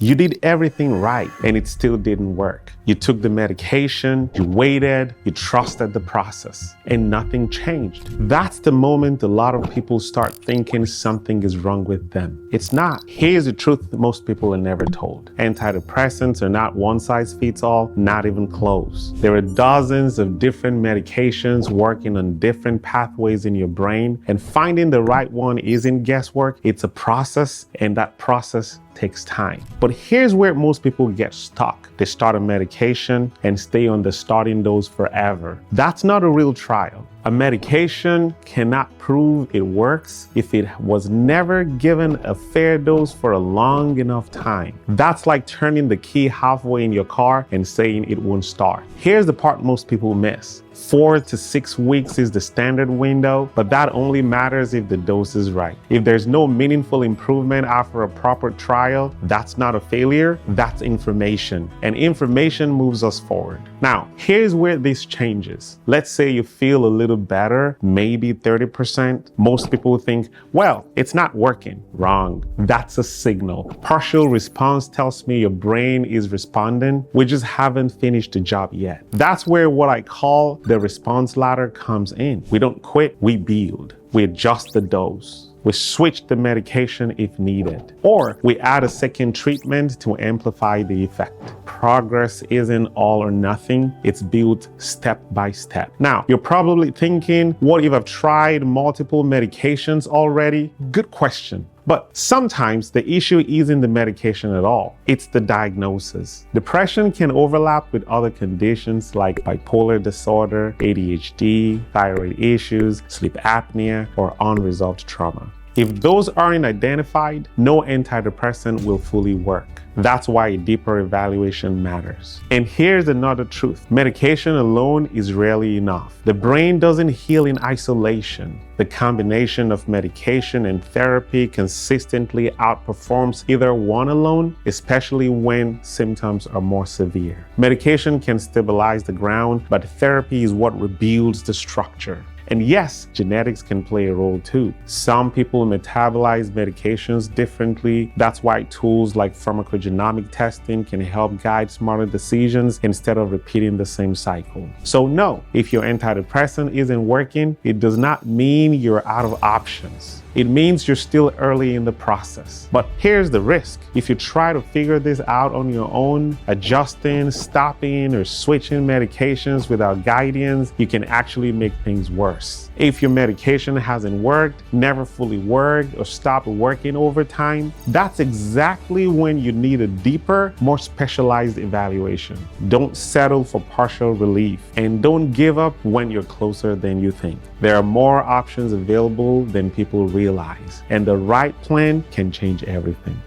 You did everything right and it still didn't work. You took the medication, you waited, you trusted the process, and nothing changed. That's the moment a lot of people start thinking something is wrong with them. It's not. Here's the truth that most people are never told. Antidepressants are not one size fits all, not even close. There are dozens of different medications working on different pathways in your brain, and finding the right one isn't guesswork. It's a process, and that process takes time. But here's where most people get stuck. They start a medication and stay on the starting dose forever. That's not a real trial. A medication cannot prove it works if it was never given a fair dose for a long enough time. That's like turning the key halfway in your car and saying it won't start. Here's the part most people miss. 4 to 6 weeks is the standard window, but that only matters if the dose is right. If there's no meaningful improvement after a proper trial, that's not a failure, that's information. And information moves us forward. Now, here's where this changes. Let's say you feel a little better, maybe 30%. Most people think, well, it's not working. Wrong. That's a signal. Partial response tells me your brain is responding. We just haven't finished the job yet. That's where what I call the response ladder comes in. We don't quit, we build. We adjust the dose. We switch the medication if needed, or we add a second treatment to amplify the effect. Progress isn't all or nothing, it's built step by step. Now, you're probably thinking, what if I've tried multiple medications already? Good question. But sometimes the issue isn't the medication at all, it's the diagnosis. Depression can overlap with other conditions like bipolar disorder, ADHD, thyroid issues, sleep apnea, or unresolved trauma. If those aren't identified, no antidepressant will fully work. That's why a deeper evaluation matters. And here's another truth. Medication alone is rarely enough. The brain doesn't heal in isolation. The combination of medication and therapy consistently outperforms either one alone, especially when symptoms are more severe. Medication can stabilize the ground, but therapy is what rebuilds the structure. And yes, genetics can play a role too. Some people metabolize medications differently. That's why tools like pharmacogenomic testing can help guide smarter decisions instead of repeating the same cycle. So no, if your antidepressant isn't working, it does not mean you're out of options. It means you're still early in the process. But here's the risk. If you try to figure this out on your own, adjusting, stopping, or switching medications without guidance, you can actually make things worse. If your medication hasn't worked, never fully worked, or stopped working over time, that's exactly when you need a deeper, more specialized evaluation. Don't settle for partial relief, and don't give up when you're closer than you think. There are more options available than people realize, and the right plan can change everything.